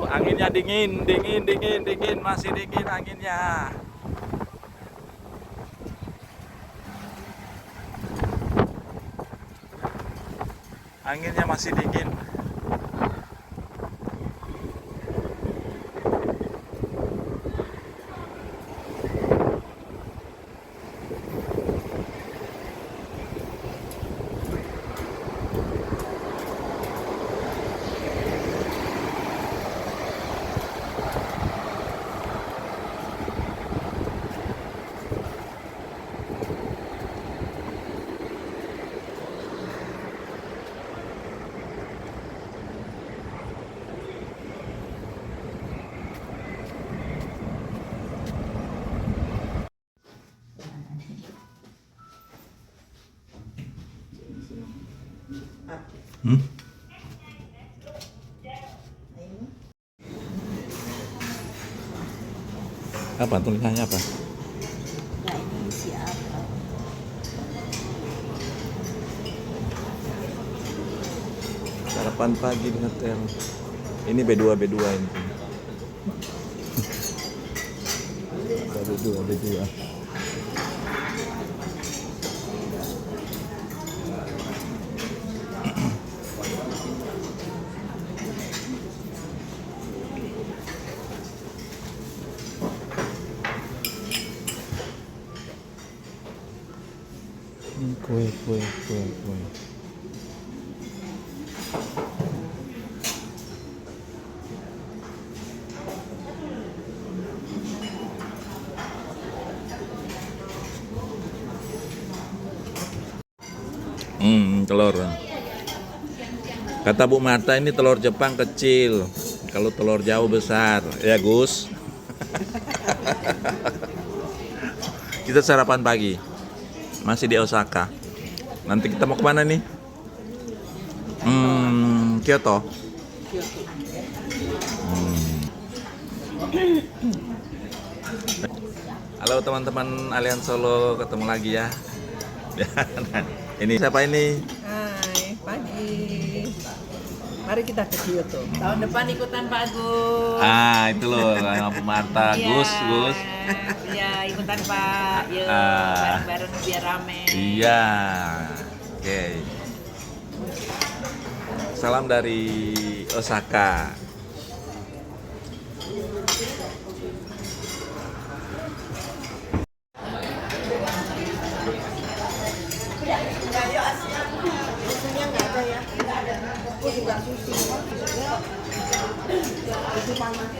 anginnya dingin, dingin, masih dingin anginnya. Anginnya masih dingin. Apa tulisannya apa? Nah, ini siapa? Sarapan pagi di hotel. Ini B2 ini. B2. Kue. Telur. Kata Bu Marta ini telur Jepang kecil, kalau telur jauh besar, ya Gus. Kita sarapan pagi, masih di Osaka. Nanti kita mau kemana nih? Kyoto. Halo teman-teman Alian Solo, ketemu lagi ya. Ini siapa ini? Hai, pagi. Mari kita ke Kyoto. Tahun depan ikutan Pak Agus. Itu loh, sama Bu Marta. Gus. Iya, ikutan Pak. Yuk, bareng-bareng biar rame. Iya. Oke. Salam dari Osaka. Susunya nggak ada ya? Aku juga susu. Susu panas.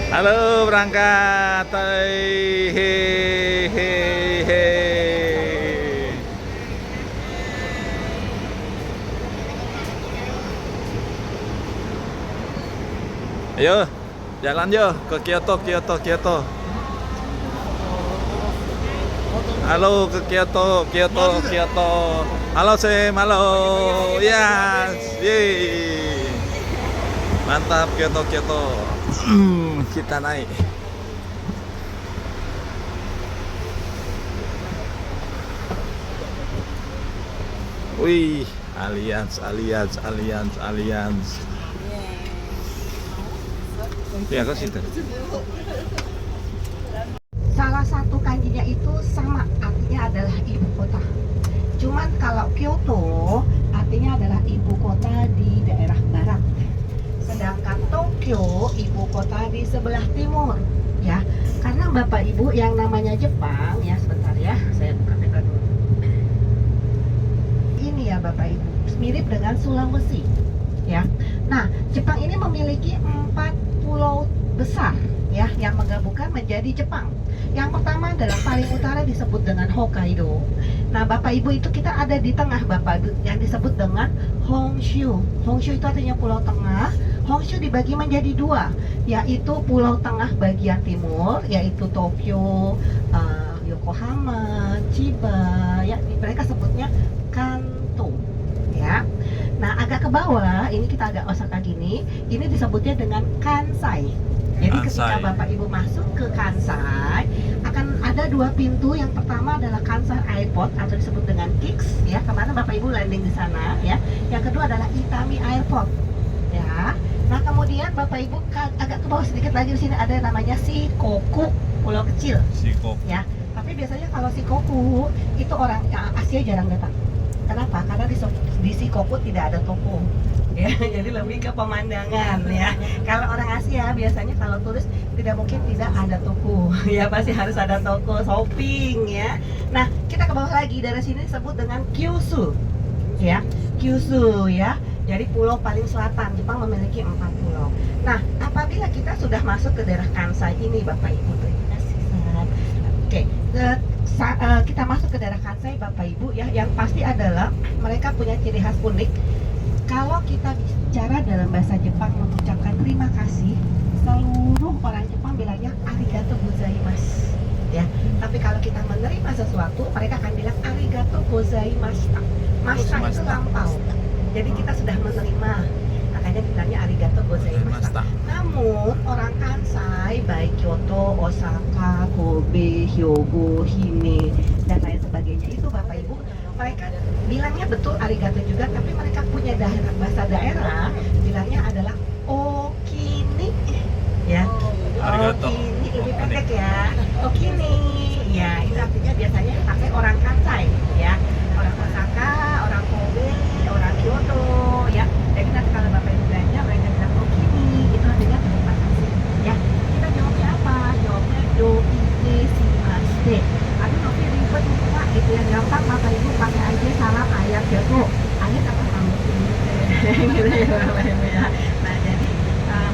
Halo, berangkat. Hehehe. Ayo, jalan yo ke Kyoto. Halo ke Kyoto. Halo Sem, halo. Yes, yeay. Mantap Kyoto. Kita naik. Wih, Allianz. Ya, ke situ. Salah satu kanjinya itu sama, artinya adalah ibu kota. Cuman kalau Kyoto artinya adalah ibu kota di daerah barat. Sedangkan Tokyo ibu kota di sebelah timur, ya. Karena Bapak Ibu yang namanya Jepang, ya sebentar ya, saya buka peta dulu. Ini ya Bapak Ibu, mirip dengan Sulawesi, ya. Nah, Jepang ini memiliki 4 pulau besar, ya yang menggabungkan menjadi Jepang. Yang pertama adalah paling utara disebut dengan Hokkaido. Nah, Bapak Ibu itu kita ada di tengah Bapak Ibu yang disebut dengan Honshu. Honshu itu artinya pulau tengah. Honshu dibagi menjadi dua, yaitu pulau tengah bagian timur, yaitu Tokyo, Yokohama, Chiba, ya mereka sebutnya Kanto, ya. Nah, agak ke bawah, ini kita agak Osaka gini, ini disebutnya dengan Kansai. Jadi ketika Kansai. Bapak Ibu masuk ke Kansai, akan ada dua pintu. Yang pertama adalah Kansai Airport atau disebut dengan KIX, ya. Kemarin Bapak Ibu landing di sana, ya. Yang kedua adalah Itami Airport, ya. Nah, kemudian Bapak Ibu agak ke bawah sedikit lagi, di sini ada yang namanya Shikoku, pulau kecil, Shikoku. ya. Tapi biasanya kalau Shikoku itu orang Asia jarang datang. Kenapa? Karena di Shikoku tidak ada toko, ya. Jadi lebih ke pemandangan, ya. Kalau orang Asia biasanya kalau turis tidak mungkin tidak ada toko, ya pasti harus ada toko shopping, ya. Nah, kita ke bawah lagi, dari sini disebut dengan Kyushu, ya. Kyushu, ya. Jadi pulau paling selatan, Jepang memiliki 4 pulau. Nah, apabila kita sudah masuk ke daerah Kansai ini, Bapak Ibu, terima kasih, Sat. Oke, kita masuk ke daerah Kansai, Bapak Ibu, ya. Yang pasti adalah mereka punya ciri khas unik. Kalau kita bicara dalam bahasa Jepang mengucapkan terima kasih, seluruh orang Jepang bilangnya arigato gozaimasu, ya. Tapi kalau kita menerima sesuatu, mereka akan bilang arigato gozaimashita. Mashita itu lampau. Jadi kita sudah menerima, makanya bilangnya arigato gozaimashita. Namun orang Kansai baik Kyoto, Osaka, Kobe, Hyogo, Hime dan lain sebagainya itu Bapak Ibu, mereka bilangnya betul arigato juga, tapi mereka punya bahasa daerah bilangnya adalah okini, ya. Arigato. Okini lebih pendek, ya. Okini, ya itu artinya biasanya pakai orang Kansai, ya. Orang Osaka, orang Kobe, orang Kyoto, ya. Jadi nanti kalau Bapak Ibu belanja mereka bilang okini, itu artinya terima kasih, ya. Kita jawabnya apa? Jawabnya do ite shimashite. Aduh, Novi ribet nih Pak, itu yang gampang Bapak Ibu pakai aja salam ayat jago. Ayat apa kamu? Gitu ya Bapak Ibu, ya. Nah, jadi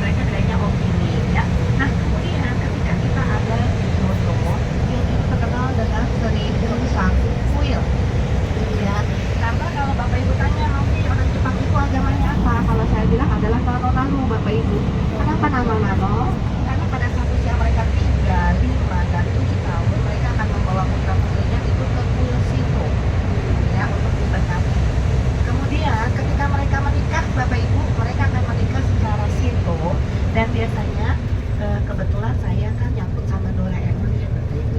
mereka bilangnya okini, ya. Nah, kemudian ketika kita ada di Kyoto, Kyoto itu terkenal dengan 1001 kuil, ya. Karena kalau Bapak Ibu tanya, Novi orang Jepang itu agamanya apa? Kalau saya bilang adalah Nano-Nano, Bapak Ibu. Kenapa Nano-Nano? Karena pada saat usia mereka 3, 5, dan 7 tahun mereka akan membawa putra-putrinya itu ke kuil Shinto, ya, untuk diberkati. Kemudian ketika mereka menikah, Bapak Ibu, mereka akan menikah secara Shinto. Dan biasanya kebetulan saya kan nyangkut sama Doraemon, ya Bapak Ibu,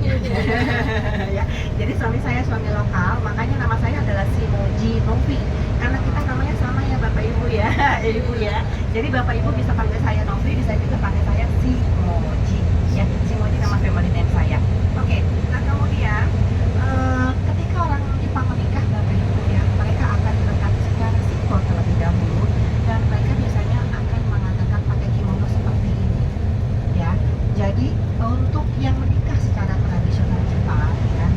ya. Jadi suami saya suami lokal, makanya nama saya adalah Shimoji Novi. Karena kita namanya sama ya Bapak Ibu, ya. Ibu, ya. Jadi Bapak Ibu bisa panggil saya Novi, bisa juga panggil saya Shimoji, ya. Shimoji nama family name saya. Oke, nah kemudian ketika orang Jepang menikah, Bapak Ibu, ya, mereka akan diberkati secara Shinto terlebih dahulu, dan mereka biasanya akan mengadakan pakai kimono seperti ini, ya. Jadi untuk yang menikah secara tradisional Jepang, ya,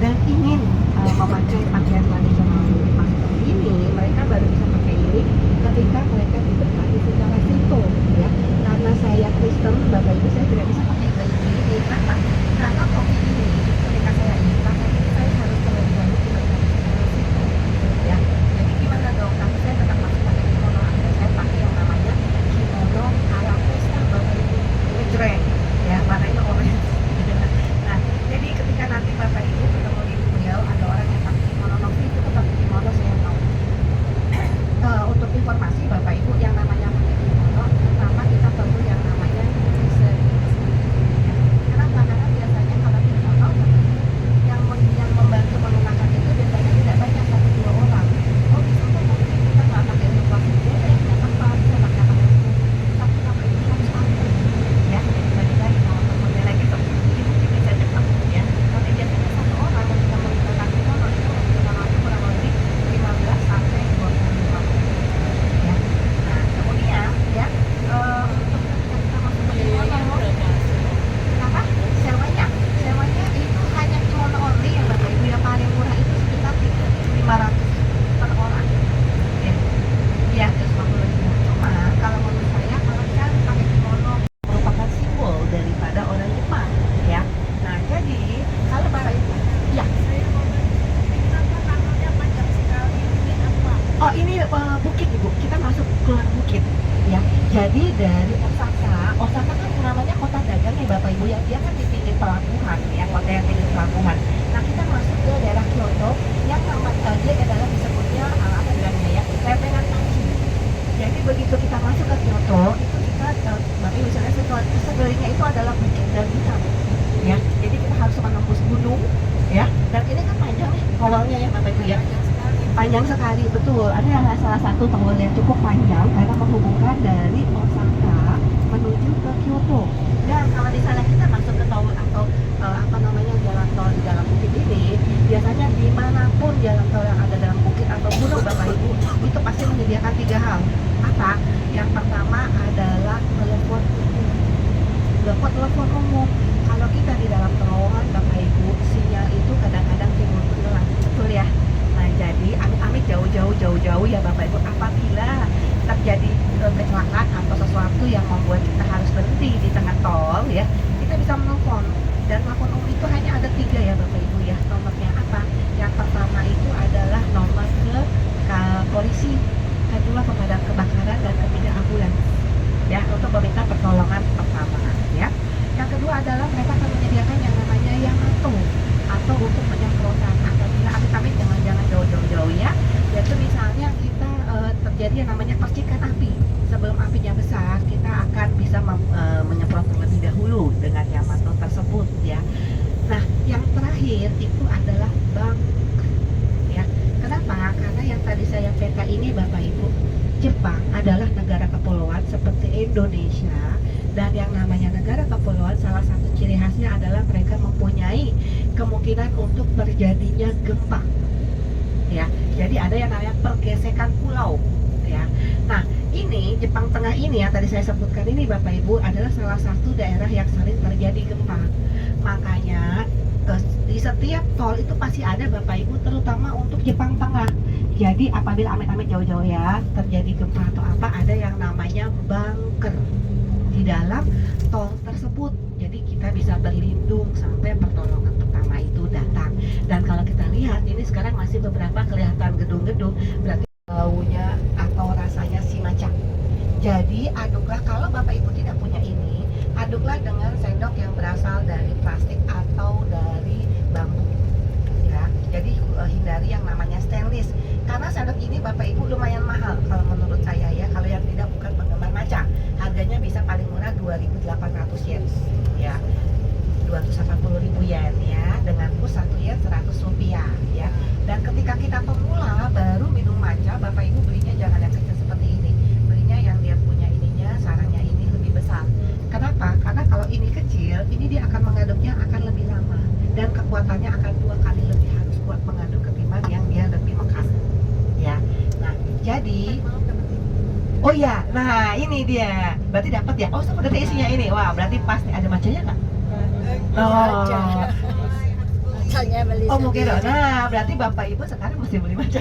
dan ingin memakai pakaian tradisional Jepang seperti ini, mereka baru bisa pakai ini ketika mereka diberkati secara Shinto, ya. Karena saya Kristen, Bapak Ibu, saya tidak bisa pakai baju ini. Kenapa? Karena topi ini ketika saya ingin pakai ini, saya harus terlebih dahulu diberkati secara Shinto, ya. Jadi gimana dong? Tapi saya tetap masih pakai kimono. Saya pakai yang namanya kimono ala pesta, Bapak Ibu, ngejreng, ya, warnanya orange. Nah, jadi ketika nanti Bapak Ibu ketemu di beliau ada orang yang pakai kimono Novi, itu pakai kimono saya tahu. Untuk informasi Bapak Ibu, yang namanya pakai kimono, pertama kita perlu yang namanya research. Kenapa? Karena biasanya kalau kimono yang membantu mengenakan itu biasanya tidak banyak, 1-2 orang. Oh, misalnya nanti kita nggak pakai untuk waktu nggak apa-apa, bisa pakai apa itu. Tapi Bapak Ibu harus antri, ya. Bagi-bagi kalau temennya lagi seperti ini mungkin bisa cepat, ya. Tapi biasanya 1 orang ketika menggunakan kimono itu membutuhkan waktu kurang lebih 15 sampai 25 menit, ya. Nah, kemudian, ya, untuk ketika kita masuk ke kimono, kenapa? Sewanya itu hanya kimono only ya Bapak Ibu, yang paling murah itu sekitar 500 per orang, ya. Iya, 150 ribu. Cuma kalau menurut saya, kalau kita pakai kimono merupakan simbol towelnya ya Bapak Ibu ya. Panjang sekali, betul. Ini adalah salah satu towel yang cukup panjang karena menghubungkan dari Osaka menuju ke Kyoto. Dan kalau misalnya kita masuk ke tol atau jalan tol di dalam bukit ini, biasanya dimanapun jalan tol yang ada dalam bukit atau gunung Bapak Ibu itu pasti menyediakan 3 hal. Apa? Yang pertama adalah telepon umum. Kalau kita di dalam terowongan Bapak Ibu, sinyal itu kadang-kadang timbul tenggelam, betul ya? Nah jadi amit-amit jauh-jauh ya Bapak Ibu, apabila terjadi kecelakaan atau sesuatu yang membuat kita harus berhenti di tengah tol ya, kita bisa menelpon. Dan telepon umum itu hanya ada 3 ya Bapak Ibu ya. Nomornya apa? Yang pertama itu adalah nomor ke polisi, kedua pemadam kebakaran, dan ketiga ambulans ya, untuk meminta pertolongan pertama ya. Yang kedua adalah mereka akan menyediakan yang namanya Yamato atau untuk penyemprotan apabila amit-amit jangan jauh-jauh ya. Yaitu misalnya kita terjadi yang namanya percikan api, sebelum apinya besar kita akan bisa menyemprot terlebih dahulu dengan Yamato tersebut ya. Nah yang terakhir itu adalah bank ya. Kenapa? Karena yang tadi saya peta ini Bapak Ibu, Jepang adalah negara kepulauan seperti Indonesia, dan yang namanya negara kepulauan salah satu ciri khasnya adalah mereka mempunyai kemungkinan untuk terjadinya gempa ya. Jadi ada yang namanya pergesekan pulau ya. Nah ini Jepang Tengah ini yang tadi saya sebutkan ini Bapak Ibu adalah salah satu daerah yang sering terjadi gempa. Makanya di setiap tol itu pasti ada Bapak Ibu, terutama untuk Jepang Tengah. Jadi apabila amit-amit jauh-jauh ya terjadi gempa atau apa, ada yang namanya bunker di dalam tol tersebut. Jadi kita bisa berlindung sampai pertolongan pertama itu datang. Dan kalau kita lihat ini sekarang masih beberapa kelihatan gedung-gedung, berarti baunya atau rasanya si macan. Jadi aduklah, kalau Bapak Ibu tidak punya ini, aduklah dengan sendok yang berasal dari plastik atau dari bambu ya. Jadi hindari yang namanya stainless, karena sendok ini Bapak Ibu lumayan mahal kalau menurut saya ya. Kalau yang tidak bukan penggemar matcha, harganya bisa paling murah 2.800 yen ya, 280.000 yen ya, dengan plus 1 yen 100 rupiah ya. Dan ketika kita pemula baru minum matcha, Bapak Ibu belinya jangan yang kecil seperti ini, belinya yang dia punya ininya, sarangnya ini lebih besar. Kenapa? Karena kalau ini kecil, ini dia akan mengaduknya akan lebih lama dan kekuatannya akan 2 kali lebih harus kuat mengaduk ketimbang yang dia lebih mekar ya. Nah jadi oh ya, nah ini dia berarti dapat ya. Oh seperti isinya ini, wah berarti pasti ada macanya nggak? Oh mungkin. Nah berarti Bapak Ibu sekarang mesti beli matcha.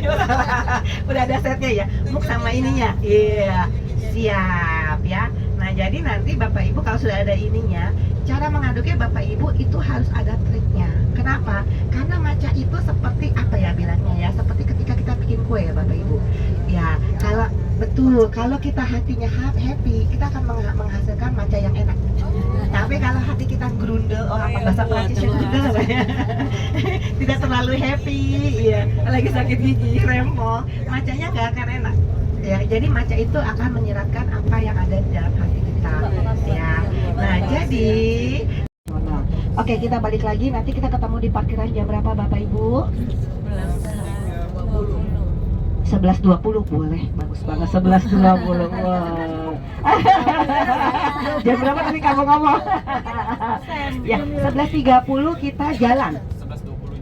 Udah ada setnya ya, muk sama ininya. Iya siap ya. Nah jadi nanti Bapak Ibu kalau sudah ada ininya, cara mengaduknya Bapak Ibu itu harus ada triknya. Kenapa? Karena matcha itu seperti apa ya bilangnya ya, seperti ketika kita bikin kue ya Bapak Ibu ya. Kalau betul, kalau kita hatinya happy, kita akan menghasilkan matcha yang enak. Tapi kalau hati kita grundel, apa bahasa Perancisnya grundel ya, tidak terlalu happy ya, lagi sakit gigi, rempong, matchanya nggak akan enak ya. Jadi matcha itu akan menyeratkan apa yang ada di dalam hati kita ya. Nah jadi oke, kita balik lagi, nanti kita ketemu di parkiran jam berapa Bapak Ibu? 11.20 boleh, bagus banget 11.20. Wow. Jam berapa tadi kamu ngomong? Ya, 11.30 kita jalan.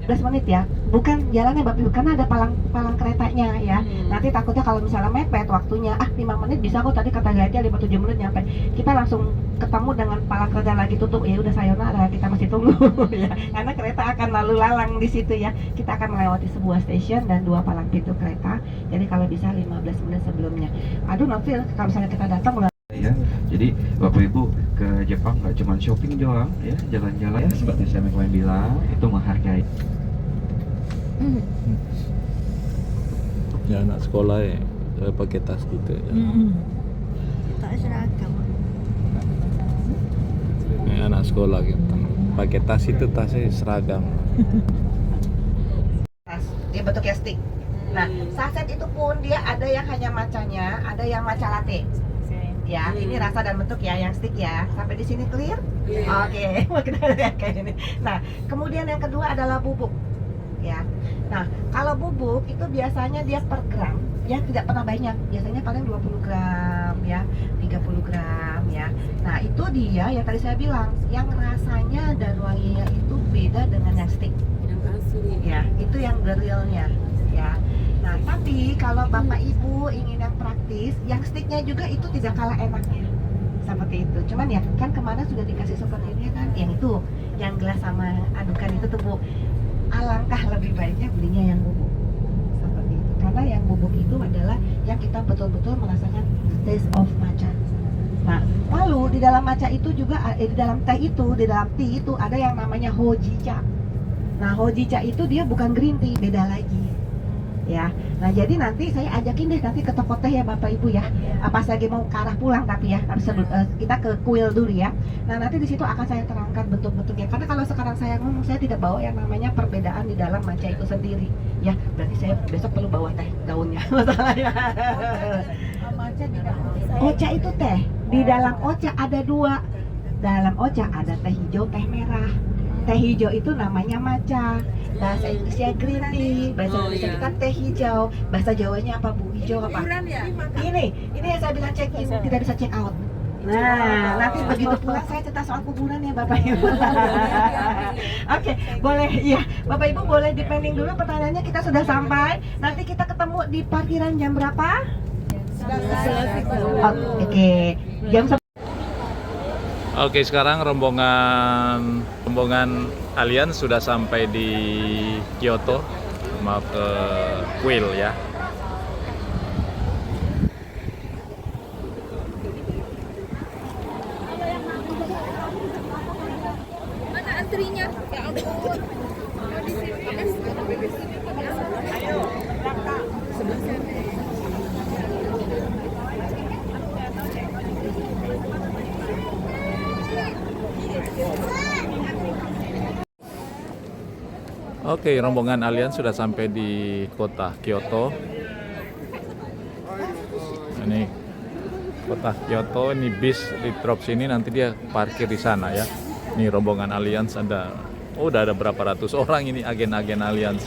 11 menit ya, bukan jalannya Bapak Ibu, karena ada palang keretanya ya. Nanti takutnya kalau misalnya mepet waktunya, 5 menit bisa kok, tadi kata Gaja 5-7 menit nyampe. Kita langsung ketemu dengan palang kereta lagi tutup, ya udah sayonara, kita masih tunggu ya. Karena kereta akan lalu lalang di situ ya. Kita akan melewati sebuah stasiun dan 2 palang pintu kereta. Jadi kalau bisa 15 menit sebelumnya. Aduh Novil, kalau misalnya kita datang ya. Jadi Bapak Ibu ke Jepang nggak cuma shopping doang ya, jalan-jalan ya, seperti saya kemarin bilang, itu menghargai. Ya anak sekolah ya pakai tas gitu ya. Tak seragam. Ya, anak sekolah gitu pakai tas itu tasnya seragam. tas, dia bentuknya stick. Nah, saset itu pun dia ada yang hanya macanya, ada yang matcha latte. Ya, ini rasa dan bentuk ya, yang stick ya. Sampai di sini clear? Oke, kita lihat kayak ini. Nah, kemudian yang kedua adalah bubuk. ya. Nah, kalau bubuk itu biasanya dia per gram, ya tidak pernah banyak. Biasanya paling 20 gram ya, 30 gram ya. Nah, itu dia yang tadi saya bilang, yang rasanya dan wanginya itu beda dengan yang stick. Ya, itu yang the realnya ya. Nah, tapi kalau Bapak Ibu ingin yang praktis, yang sticknya juga itu tidak kalah enaknya. Seperti itu. Cuman ya kan kemana sudah dikasih souvenirnya kan, yang itu, yang gelas sama adukan itu tuh Bu. Alangkah lebih baiknya belinya yang bubuk. Seperti itu. Karena yang bubuk itu adalah yang kita betul-betul merasakan taste of matcha. Nah, lalu di dalam matcha itu juga di dalam teh itu, di dalam tea itu ada yang namanya hojicha. Nah, hojicha itu dia bukan green tea, beda lagi. Ya. Nah, jadi nanti saya ajakin deh nanti ke toko teh ya Bapak Ibu ya. Pas lagi mau ke arah pulang tapi ya, tapi kita ke kuil dulu ya. Nah, nanti di situ akan saya terangkan bentuk-bentuknya. Karena kalau sekarang saya ngomong, saya tidak bawa yang namanya perbedaan di dalam matcha itu sendiri. Ya, berarti saya besok perlu bawa teh daunnya. Masalahnya. Ocha itu teh. Di dalam ocha ada dua. Dalam ocha ada teh hijau, teh merah. Teh hijau itu namanya matcha. Bahasa Inggrisnya green tea, bahasa Indonesia kita teh hijau, bahasa Jawanya apa Bu? Hijau apa? Ini yang saya bilang check in, tidak bisa check out. Nah, nanti begitu pulang saya cerita soal kuburan ya Bapak Ibu. Oke, boleh ya. Bapak Ibu boleh dipending dulu pertanyaannya, kita sudah sampai. Nanti kita ketemu di parkiran jam berapa? Oke, jam Oke, sekarang rombongan Allianz sudah sampai di Kyoto, mau ke kuil ya. Mana antrinya? Ya ampun. Oke, rombongan Allianz sudah sampai di kota Kyoto. Ini kota Kyoto, ini bis di drop sini, nanti dia parkir di sana ya. Ini rombongan Allianz ada, udah ada berapa ratus orang ini agen-agen Allianz.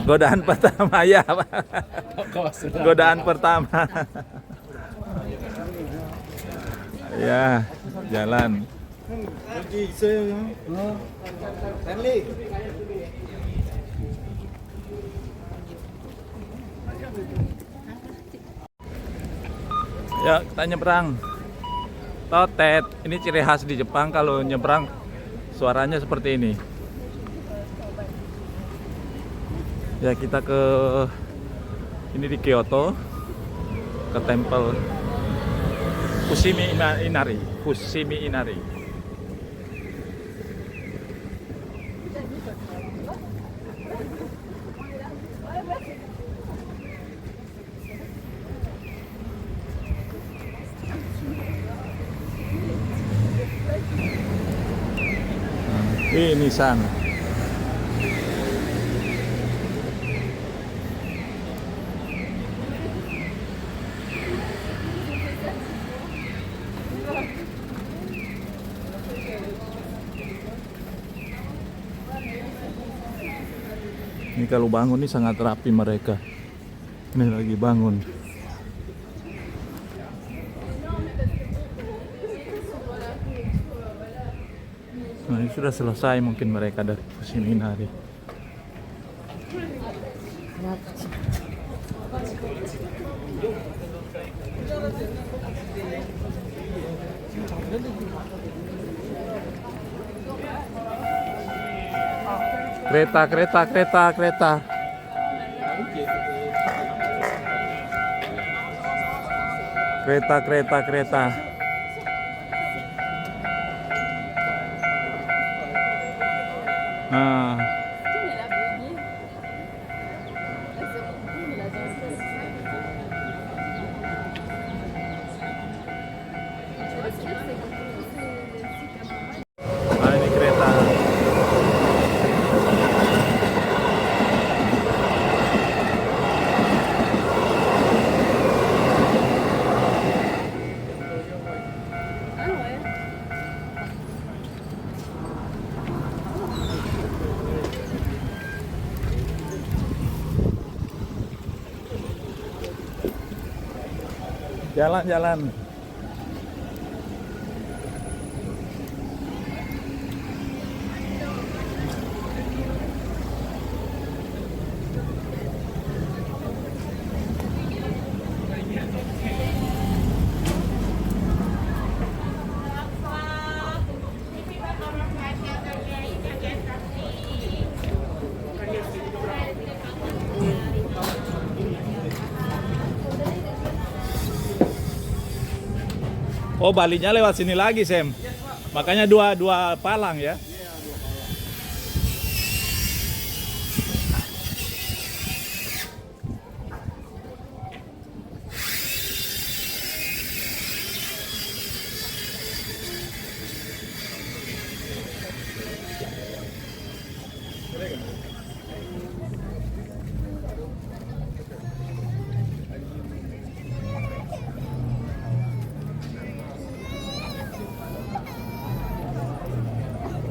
Godaan pertama ya, Pak. Godaan pertama. Ya, jalan. Ya, kita nyebrang. Totet, ini ciri khas di Jepang kalau nyebrang suaranya seperti ini. Ya, kita ke ini di Kyoto, ke tempel Fushimi Inari. Ini sana. Ini kalau bangun ini sangat rapi mereka. Ini lagi bangun. Nah, ini sudah selesai mungkin mereka dari Fushimi Inari. Kereta. Kereta. Nah. Jalan-jalan. Oh, baliknya lewat sini lagi, Sam. Makanya dua palang ya.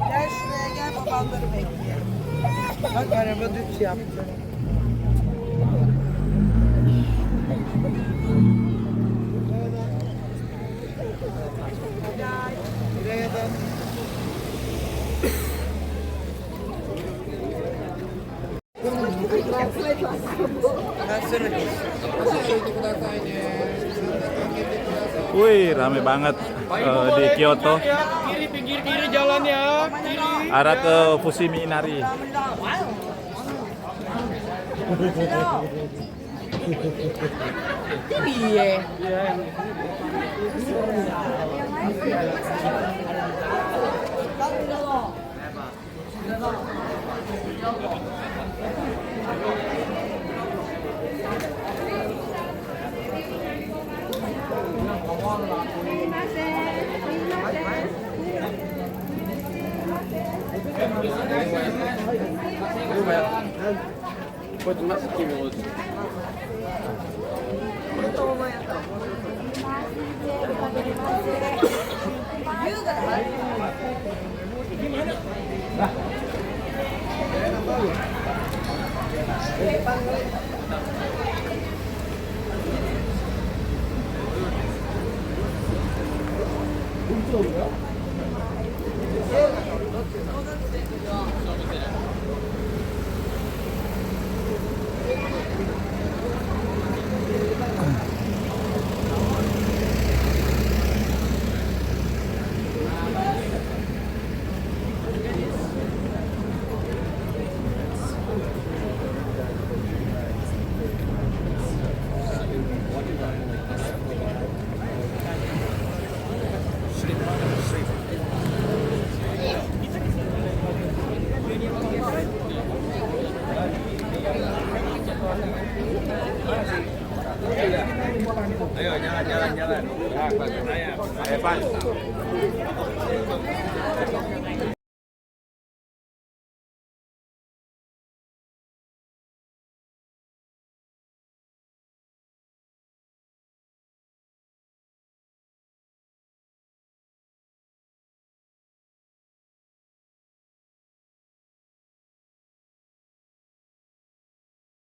Gel şuraya gel, babanları bekliyor. Bak araba düt yaptı. Buraya da. Wih, rame banget di Kyoto. Kiri, pinggir kiri jalan ya. Kiri. Arah ke Fushimi Inari. Iya. Ayo jalan-jalan. Evan.